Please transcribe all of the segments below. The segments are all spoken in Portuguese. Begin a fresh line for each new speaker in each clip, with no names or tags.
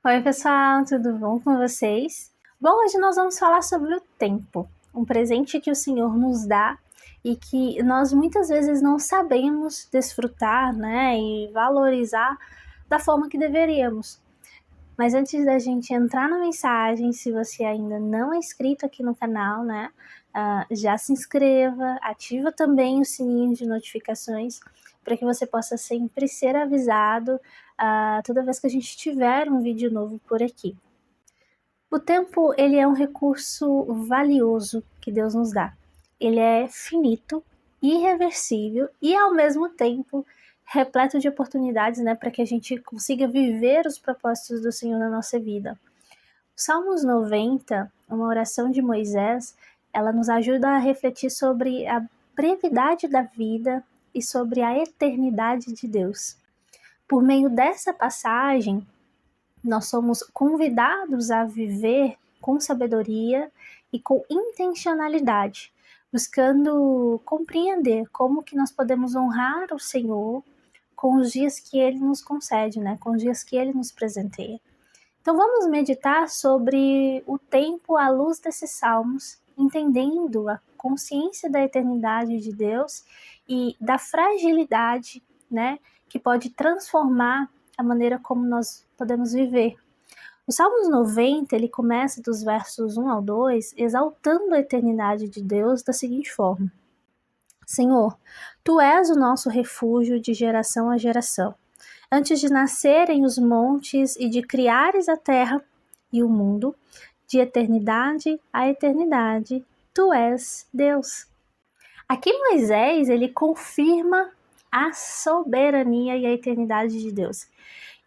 Oi, pessoal, tudo bom com vocês? Bom, hoje nós vamos falar sobre o tempo, um presente que o Senhor nos dá e que nós muitas vezes não sabemos desfrutar, né, e valorizar da forma que deveríamos. Mas antes da gente entrar na mensagem, se você ainda não é inscrito aqui no canal, né, já se inscreva, ativa também o sininho de notificações para que você possa sempre ser avisado toda vez que a gente tiver um vídeo novo por aqui. O tempo, ele é um recurso valioso que Deus nos dá. Ele é finito, irreversível e, ao mesmo tempo, repleto de oportunidades, né, para que a gente consiga viver os propósitos do Senhor na nossa vida. O Salmos 90, uma oração de Moisés, ela nos ajuda a refletir sobre a brevidade da vida e sobre a eternidade de Deus. Por meio dessa passagem, nós somos convidados a viver com sabedoria e com intencionalidade, buscando compreender como que nós podemos honrar o Senhor com os dias que Ele nos concede, né? Com os dias que Ele nos presenteia. Então vamos meditar sobre o tempo à luz desses salmos, entendendo a consciência da eternidade de Deus e da fragilidade, né, que pode transformar a maneira como nós podemos viver. O Salmos 90, ele começa dos versos 1 ao 2, exaltando a eternidade de Deus da seguinte forma: Senhor, Tu és o nosso refúgio de geração a geração. Antes de nascerem os montes e de criares a terra e o mundo, de eternidade a eternidade, Tu és Deus. Aqui Moisés, ele confirma a soberania e a eternidade de Deus.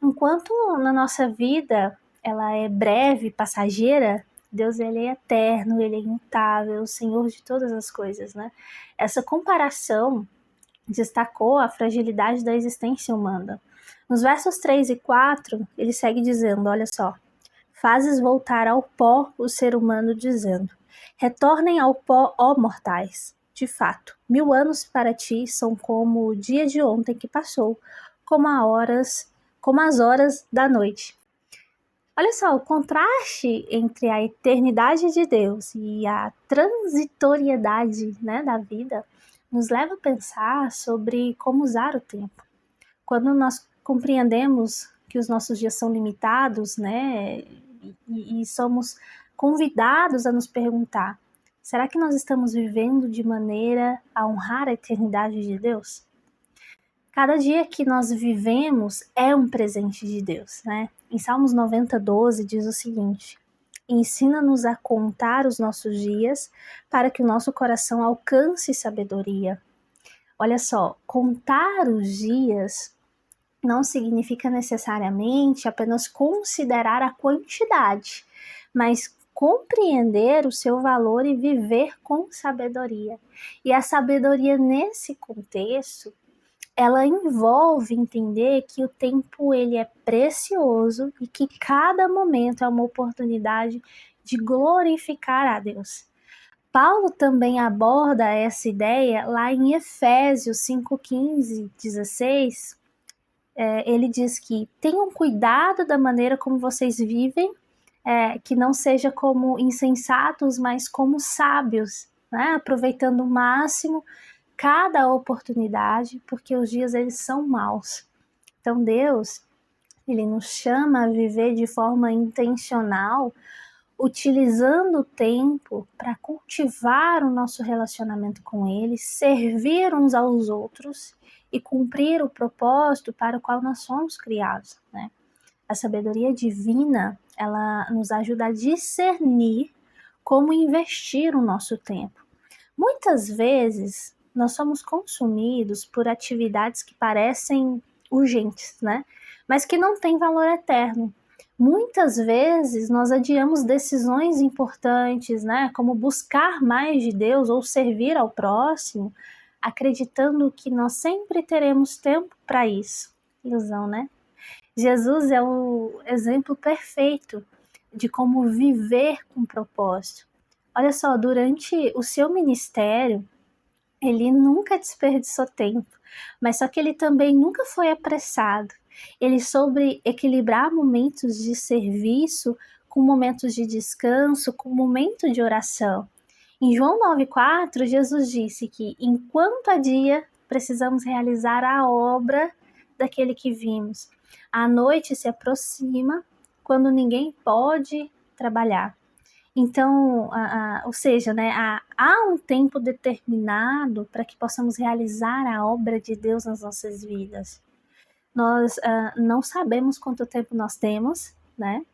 Enquanto na nossa vida ela é breve, passageira, Deus ele é eterno, ele é imutável, o Senhor de todas as coisas, né? Essa comparação destacou a fragilidade da existência humana. Nos versos 3 e 4, ele segue dizendo, olha só, fazes voltar ao pó o ser humano dizendo, retornem ao pó, ó mortais. De fato, 1000 anos para ti são como o dia de ontem que passou, como as horas da noite. Olha só, o contraste entre a eternidade de Deus e a transitoriedade, né, da vida nos leva a pensar sobre como usar o tempo. Quando nós compreendemos que os nossos dias são limitados, né, e somos convidados a nos perguntar, será que nós estamos vivendo de maneira a honrar a eternidade de Deus? Cada dia que nós vivemos é um presente de Deus, né? Em Salmos 90, 12 diz o seguinte: ensina-nos a contar os nossos dias para que o nosso coração alcance sabedoria. Olha só, contar os dias não significa necessariamente apenas considerar a quantidade, mas compreender o seu valor e viver com sabedoria. E a sabedoria nesse contexto, ela envolve entender que o tempo ele é precioso e que cada momento é uma oportunidade de glorificar a Deus. Paulo também aborda essa ideia lá em Efésios 5:15, 16. Ele diz que tenham cuidado da maneira como vocês vivem, que não seja como insensatos, mas como sábios, né? Aproveitando o máximo cada oportunidade, porque os dias eles são maus. Então Deus, ele nos chama a viver de forma intencional, utilizando o tempo para cultivar o nosso relacionamento com Ele, servir uns aos outros e cumprir o propósito para o qual nós fomos criados, né? A sabedoria divina, ela nos ajuda a discernir como investir o nosso tempo. Muitas vezes, nós somos consumidos por atividades que parecem urgentes, né? Mas que não têm valor eterno. Muitas vezes nós adiamos decisões importantes, né? Como buscar mais de Deus ou servir ao próximo, acreditando que nós sempre teremos tempo para isso. Ilusão, né? Jesus é o exemplo perfeito de como viver com propósito. Olha só, durante o seu ministério, ele nunca desperdiçou tempo, mas só que ele também nunca foi apressado. Ele soube equilibrar momentos de serviço com momentos de descanso, com momento de oração. Em João 9,4, Jesus disse que enquanto há dia, precisamos realizar a obra daquele que vimos. A noite se aproxima quando ninguém pode trabalhar. Então, ou seja, né, há um tempo determinado para que possamos realizar a obra de Deus nas nossas vidas. Nós não sabemos quanto tempo nós temos, né?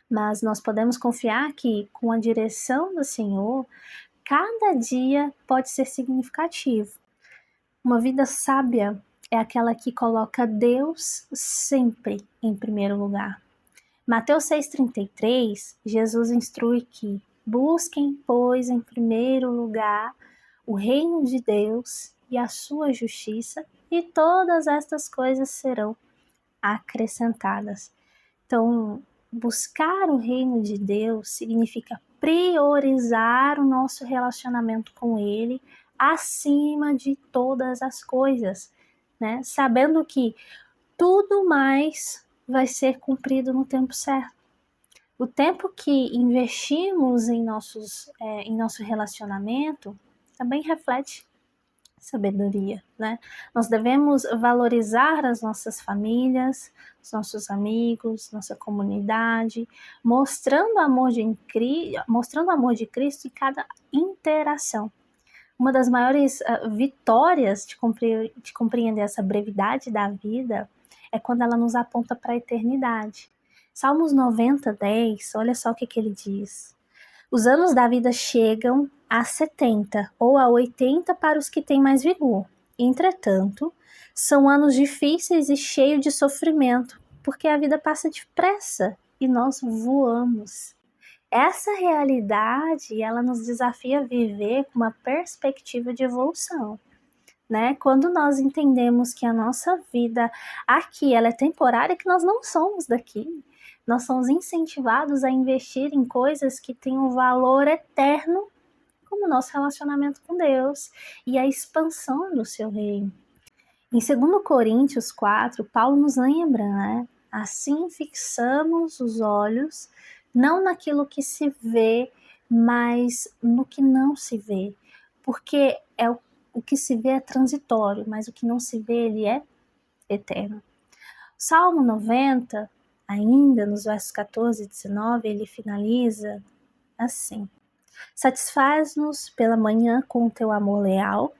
Mas nós podemos confiar que, com a direção do Senhor, cada dia pode ser significativo. Uma vida sábia é aquela que coloca Deus sempre em primeiro lugar. Mateus 6,33, Jesus instrui que busquem, pois, em primeiro lugar o reino de Deus e a sua justiça, e todas estas coisas serão acrescentadas. Então, buscar o reino de Deus significa priorizar o nosso relacionamento com Ele acima de todas as coisas, né? Sabendo que tudo mais vai ser cumprido no tempo certo. O tempo que investimos em nosso relacionamento também reflete sabedoria, né? Nós devemos valorizar as nossas famílias, os nossos amigos, nossa comunidade, mostrando o amor de Cristo em cada interação. Uma das maiores vitórias de compreender essa brevidade da vida é quando ela nos aponta para a eternidade. Salmos 90:10, olha só o que ele diz. Os anos da vida chegam a 70 ou a 80 para os que têm mais vigor. Entretanto, são anos difíceis e cheios de sofrimento, porque a vida passa depressa e nós voamos. Essa realidade, ela nos desafia a viver com uma perspectiva de evolução, né? Quando nós entendemos que a nossa vida aqui, ela é temporária, que nós não somos daqui. Nós somos incentivados a investir em coisas que têm um valor eterno, como o nosso relacionamento com Deus e a expansão do seu reino. Em 2 Coríntios 4, Paulo nos lembra, né? Assim fixamos os olhos não naquilo que se vê, mas no que não se vê. Porque o que se vê é transitório, mas o que não se vê, ele é eterno. Salmo 90, ainda nos versos 14 e 19, ele finaliza assim: satisfaz-nos pela manhã com o teu amor leal,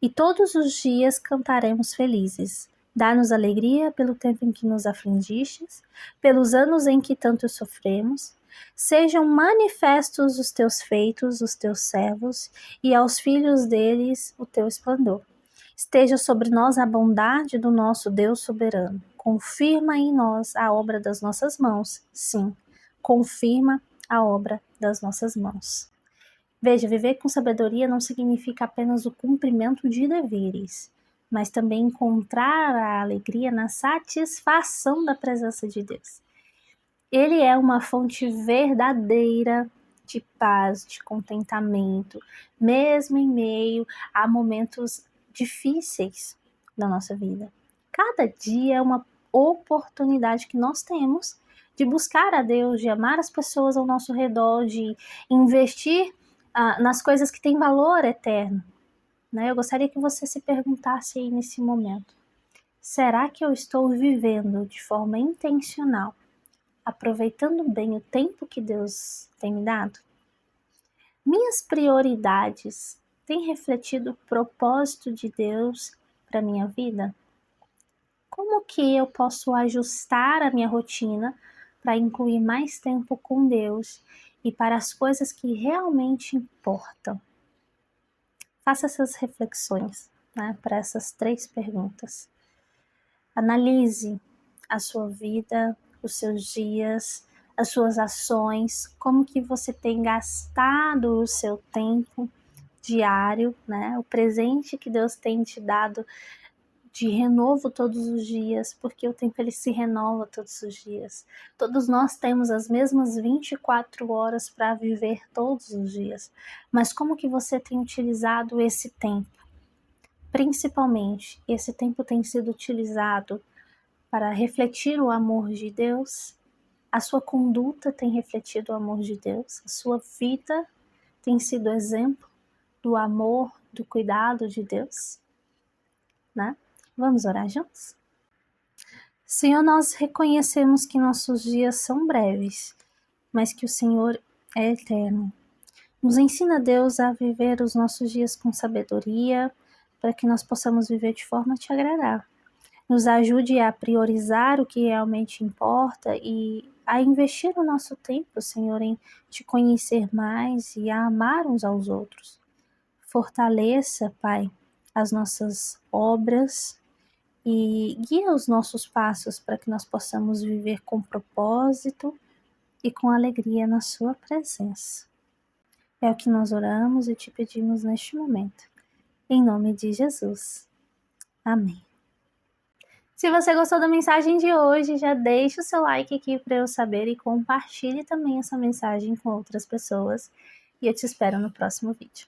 e todos os dias cantaremos felizes. Dá-nos alegria pelo tempo em que nos afligistes, pelos anos em que tanto sofremos. Sejam manifestos os teus feitos, os teus servos, e aos filhos deles o teu esplendor. Esteja sobre nós a bondade do nosso Deus soberano. Confirma em nós a obra das nossas mãos. Sim, confirma a obra das nossas mãos. Veja, viver com sabedoria não significa apenas o cumprimento de deveres, mas também encontrar a alegria na satisfação da presença de Deus. Ele é uma fonte verdadeira de paz, de contentamento, mesmo em meio a momentos difíceis da nossa vida. Cada dia é uma oportunidade que nós temos de buscar a Deus, de amar as pessoas ao nosso redor, de investir nas coisas que têm valor eterno. Né? Eu gostaria que você se perguntasse aí nesse momento: será que eu estou vivendo de forma intencional, aproveitando bem o tempo que Deus tem me dado? Minhas prioridades têm refletido o propósito de Deus para minha vida? Como que eu posso ajustar a minha rotina para incluir mais tempo com Deus e para as coisas que realmente importam? Faça essas reflexões, né, para essas 3 perguntas. Analise a sua vida, os seus dias, as suas ações, como que você tem gastado o seu tempo diário, né? O presente que Deus tem te dado de renovo todos os dias, porque o tempo ele se renova todos os dias. Todos nós temos as mesmas 24 horas para viver todos os dias. Mas como que você tem utilizado esse tempo? Principalmente, esse tempo tem sido utilizado para refletir o amor de Deus? A sua conduta tem refletido o amor de Deus? A sua vida tem sido exemplo do amor, do cuidado de Deus? Né? Vamos orar juntos? Senhor, nós reconhecemos que nossos dias são breves, mas que o Senhor é eterno. Nos ensina, Deus, a viver os nossos dias com sabedoria, para que nós possamos viver de forma a te agradar. Nos ajude a priorizar o que realmente importa e a investir o nosso tempo, Senhor, em te conhecer mais e a amar uns aos outros. Fortaleça, Pai, as nossas obras e guia os nossos passos para que nós possamos viver com propósito e com alegria na sua presença. É o que nós oramos e te pedimos neste momento. Em nome de Jesus. Amém. Se você gostou da mensagem de hoje, já deixa o seu like aqui para eu saber e compartilhe também essa mensagem com outras pessoas. E eu te espero no próximo vídeo.